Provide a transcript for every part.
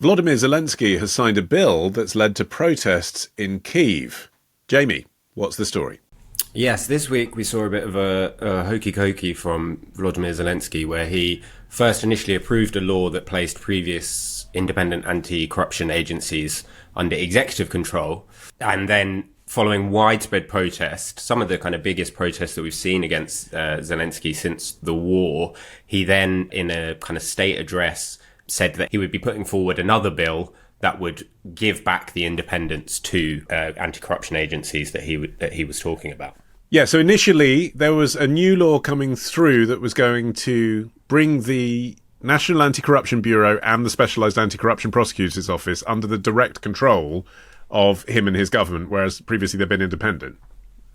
Volodymyr Zelenskyy has signed a bill that's led to protests in Kyiv. Jamie, what's the story? Yes, this week we saw a bit of a hokey-cokey from Volodymyr Zelenskyy, where he first initially approved a law that placed previous independent anti-corruption agencies under executive control, and then following widespread protest, some of the kind of biggest protests that we've seen against Zelenskyy since the war, he then, in a kind of state address, said that he would be putting forward another bill that would give back the independence to anti-corruption agencies that he was talking about. Yeah, so initially there was a new law coming through that was going to bring the National Anti-Corruption Bureau and the Specialised Anti-Corruption Prosecutor's Office under the direct control of him and his government, whereas previously they've been independent.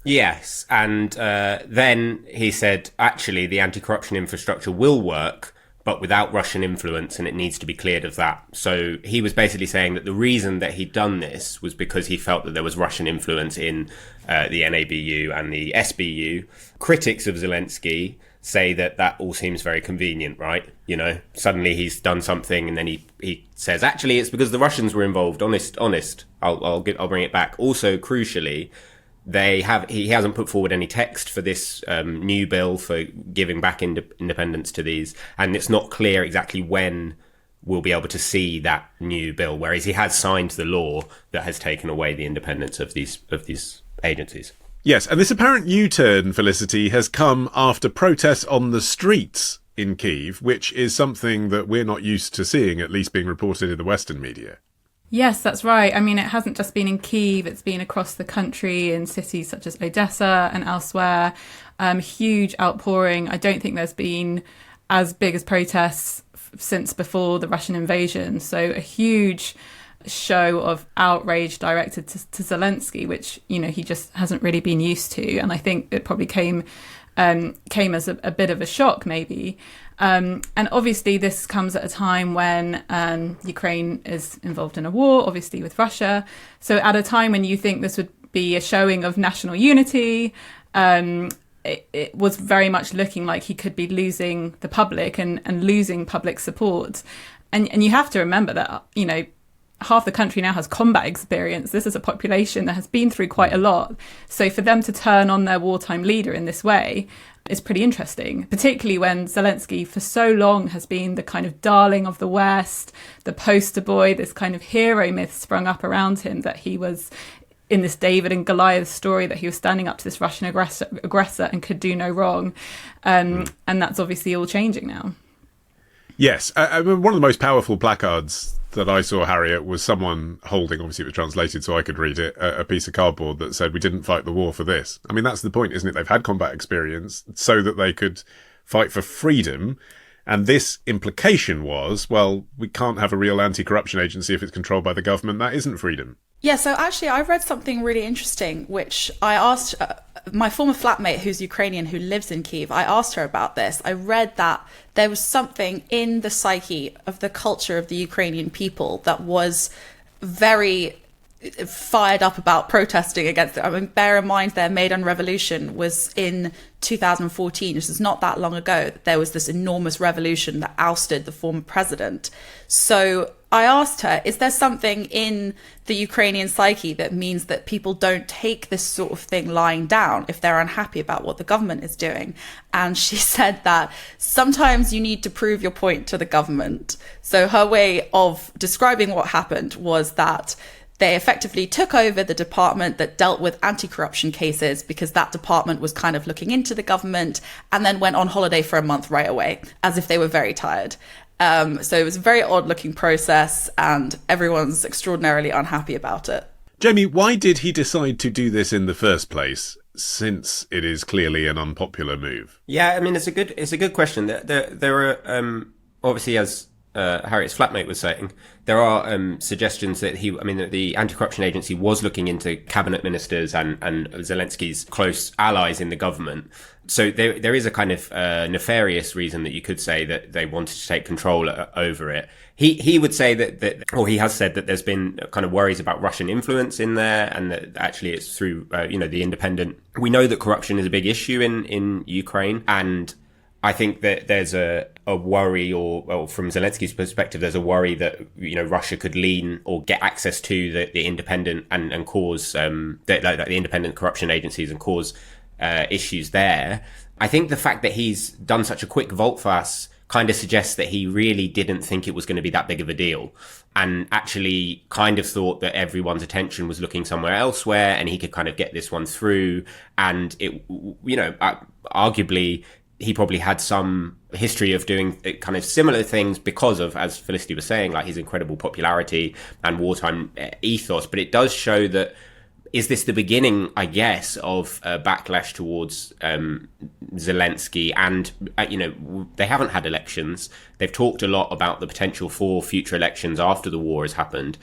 Yes, and then he said, actually, the anti-corruption infrastructure will work, but without Russian influence, and it needs to be cleared of that. So he was basically saying that the reason that he'd done this was because he felt that there was Russian influence in the NABU and the SBU. Critics of Zelenskyy say that all seems very convenient, right? You know, suddenly he's done something and then he says, actually, it's because the Russians were involved. Honest. I'll bring it back. Also, crucially, he hasn't put forward any text for this new bill for giving back independence to these, and it's not clear exactly when we'll be able to see that new bill, whereas he has signed the law that has taken away the independence of these agencies. Yes, and this apparent U-turn, Felicity, has come after protests on the streets in Kyiv, which is something that we're not used to seeing, at least being reported in the Western media. Yes, that's right. I mean, it hasn't just been in Kyiv, it's been across the country in cities such as Odessa and elsewhere. Huge outpouring. I don't think there's been as big as protests since before the Russian invasion. So a huge show of outrage directed to Zelenskyy, which, you know, he just hasn't really been used to. And I think it probably came as a bit of a shock, maybe. And obviously this comes at a time when Ukraine is involved in a war, obviously with Russia. So at a time when you think this would be a showing of national unity, it was very much looking like he could be losing the public and losing public support. And you have to remember that, you know, half the country now has combat experience. This is a population that has been through quite a lot. So for them to turn on their wartime leader in this way is pretty interesting, particularly when Zelenskyy for so long has been the kind of darling of the West, the poster boy, this kind of hero myth sprung up around him that he was in this David and Goliath story, that he was standing up to this Russian aggressor and could do no wrong. And that's obviously all changing now. Yes, I mean, one of the most powerful placards that I saw, Harriet, was someone holding, obviously it was translated so I could read it, a piece of cardboard that said, "We didn't fight the war for this." I mean, that's the point, isn't it? They've had combat experience so that they could fight for freedom. And this implication was, well, we can't have a real anti-corruption agency if it's controlled by the government. That isn't freedom. Yeah, so actually I read something really interesting, which I asked my former flatmate, who's Ukrainian, who lives in Kyiv. I asked her about this. I read that there was something in the psyche of the culture of the Ukrainian people that was very fired up about protesting against it. I mean, bear in mind their Maidan Revolution was in 2014. This is not that long ago. There was this enormous revolution that ousted the former president. So I asked her, is there something in the Ukrainian psyche that means that people don't take this sort of thing lying down if they're unhappy about what the government is doing? And she said that sometimes you need to prove your point to the government. So her way of describing what happened was that they effectively took over the department that dealt with anti-corruption cases because that department was kind of looking into the government, and then went on holiday for a month right away, as if they were very tired. So it was a very odd looking process and everyone's extraordinarily unhappy about it. Jamie, why did he decide to do this in the first place, since it is clearly an unpopular move? Yeah, I mean, it's a good question. There are obviously, as Harriet's flatmate was saying, there are suggestions that the anti-corruption agency was looking into cabinet ministers and Zelenskyy's close allies in the government. So there is a kind of nefarious reason that you could say that they wanted to take control over it. He would say or he has said that there's been kind of worries about Russian influence in there, and that actually it's through the independent. We know that corruption is a big issue in Ukraine, and I think that there's a a worry, or from Zelensky's perspective, there's a worry that, you know, Russia could lean or get access to the independent and cause the independent corruption agencies and cause issues there. I think the fact that he's done such a quick volte-face kind of suggests that he really didn't think it was going to be that big of a deal, and actually kind of thought that everyone's attention was looking somewhere elsewhere and he could kind of get this one through. And it, you know, arguably he probably had some history of doing kind of similar things because of, as Felicity was saying, like his incredible popularity and wartime ethos. But it does show that, is this the beginning, I guess, of a backlash towards Zelenskyy? And, you know, they haven't had elections. They've talked a lot about the potential for future elections after the war has happened.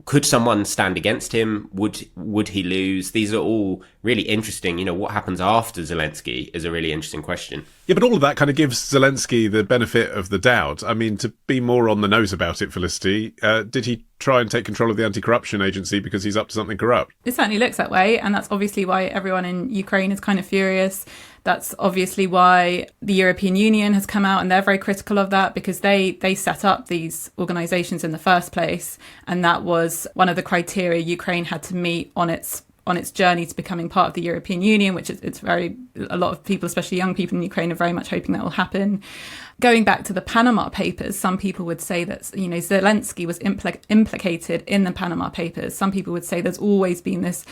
Could someone stand against him? Would he lose? These are all really interesting. You know, what happens after Zelenskyy is a really interesting question. Yeah, but all of that kind of gives Zelenskyy the benefit of the doubt. I mean, to be more on the nose about it, Felicity, did he try and take control of the anti-corruption agency because he's up to something corrupt? It certainly looks that way, and that's obviously why everyone in Ukraine is kind of furious. That's obviously why the European Union has come out, and they're very critical of that, because they set up these organisations in the first place, and that was one of the criteria Ukraine had to meet on its journey to becoming part of the European Union, which a lot of people, especially young people in Ukraine, are very much hoping that will happen. Going back to the Panama Papers, some people would say that, you know, Zelenskyy was implicated in the Panama Papers. Some people would say there's always been this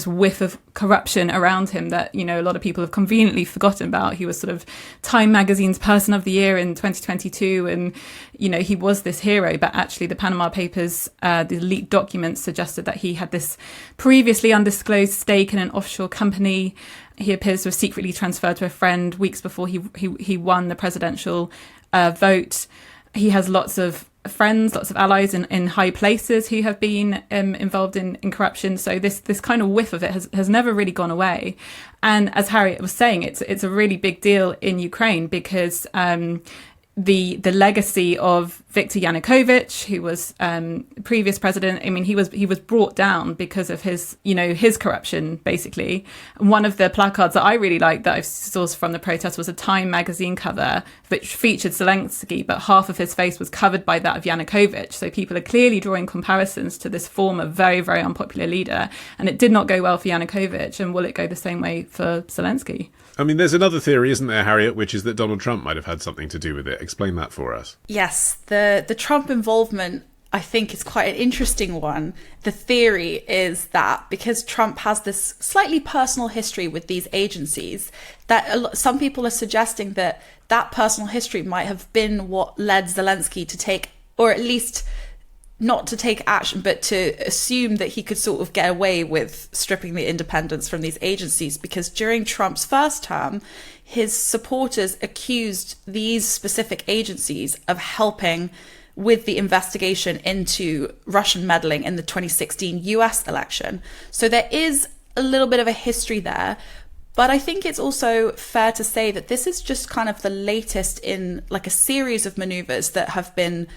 whiff of corruption around him that, you know, a lot of people have conveniently forgotten about. He was sort of Time Magazine's Person of the Year in 2022, and, you know, he was this hero. But actually, the Panama Papers, the leaked documents suggested that he had this previously undisclosed stake in an offshore company. He appears to have secretly transferred to a friend weeks before he won the presidential vote. He has lots of friends, lots of allies in high places who have been involved in corruption. So this kind of whiff of it has never really gone away. And as Harriet was saying, it's a really big deal in Ukraine, because the legacy of Viktor Yanukovych, who was previous president, I mean, he was brought down because of his corruption, basically. And one of the placards that I really liked that I sourced from the protest was a Time magazine cover which featured Zelenskyy, but half of his face was covered by that of Yanukovych. So people are clearly drawing comparisons to this former very, very unpopular leader. And it did not go well for Yanukovych. And will it go the same way for Zelenskyy? I mean, there's another theory, isn't there, Harriet, which is that Donald Trump might have had something to do with it. Explain that for us. Yes, the Trump involvement, I think, is quite an interesting one. The theory is that because Trump has this slightly personal history with these agencies, that some people are suggesting that personal history might have been what led Zelenskyy to take, or at least not to take action, but to assume that he could sort of get away with stripping the independence from these agencies. Because during Trump's first term, his supporters accused these specific agencies of helping with the investigation into Russian meddling in the 2016 US election. So there is a little bit of a history there. But I think it's also fair to say that this is just kind of the latest in like a series of maneuvers that have been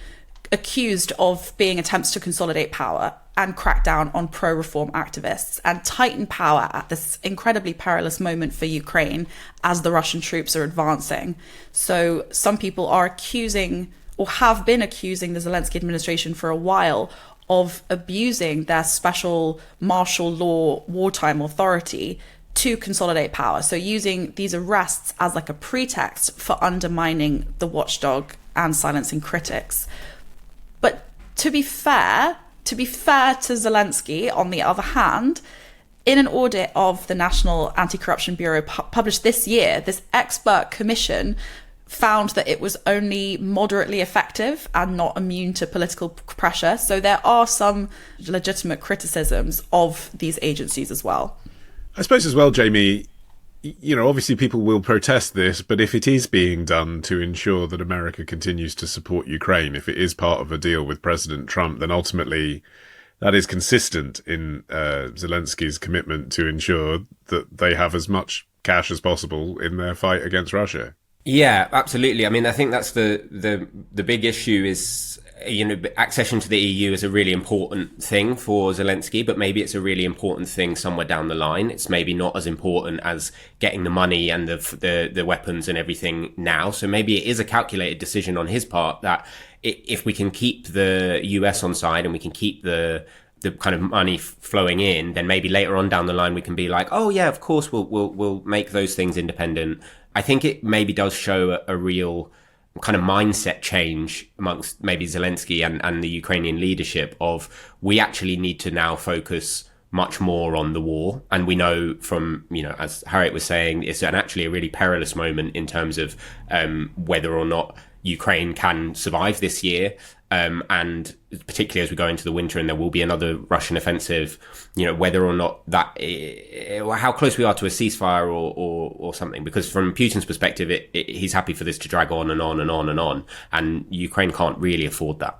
accused of being attempts to consolidate power and crack down on pro-reform activists and tighten power at this incredibly perilous moment for Ukraine as the Russian troops are advancing. So some people are accusing, or have been accusing, the Zelenskyy administration for a while of abusing their special martial law wartime authority to consolidate power. So using these arrests as like a pretext for undermining the watchdog and silencing critics. But to be fair to Zelenskyy, on the other hand, in an audit of the National Anti-Corruption Bureau published this year, this expert commission found that it was only moderately effective and not immune to political pressure. So there are some legitimate criticisms of these agencies as well. I suppose as well, Jamie, you know, obviously people will protest this, but if it is being done to ensure that America continues to support Ukraine, if it is part of a deal with President Trump, then ultimately that is consistent in Zelenskyy's commitment to ensure that they have as much cash as possible in their fight against Russia. Yeah, absolutely. I mean, I think that's the big issue is accession to the EU is a really important thing for Zelenskyy, but maybe it's a really important thing somewhere down the line. It's maybe not as important as getting the money and the weapons and everything now. So maybe it is a calculated decision on his part that if we can keep the US on side and we can keep the kind of money flowing in, then maybe later on down the line we can be like, oh yeah, of course we'll make those things independent. I think it maybe does show a real kind of mindset change amongst maybe Zelenskyy and the Ukrainian leadership of, we actually need to now focus much more on the war. And we know from, as Harriet was saying, it's actually a really perilous moment in terms of whether or not Ukraine can survive this year. And particularly as we go into the winter and there will be another Russian offensive, whether or not that, how close we are to a ceasefire or something. Because from Putin's perspective, he's happy for this to drag on and on and on and on. And Ukraine can't really afford that.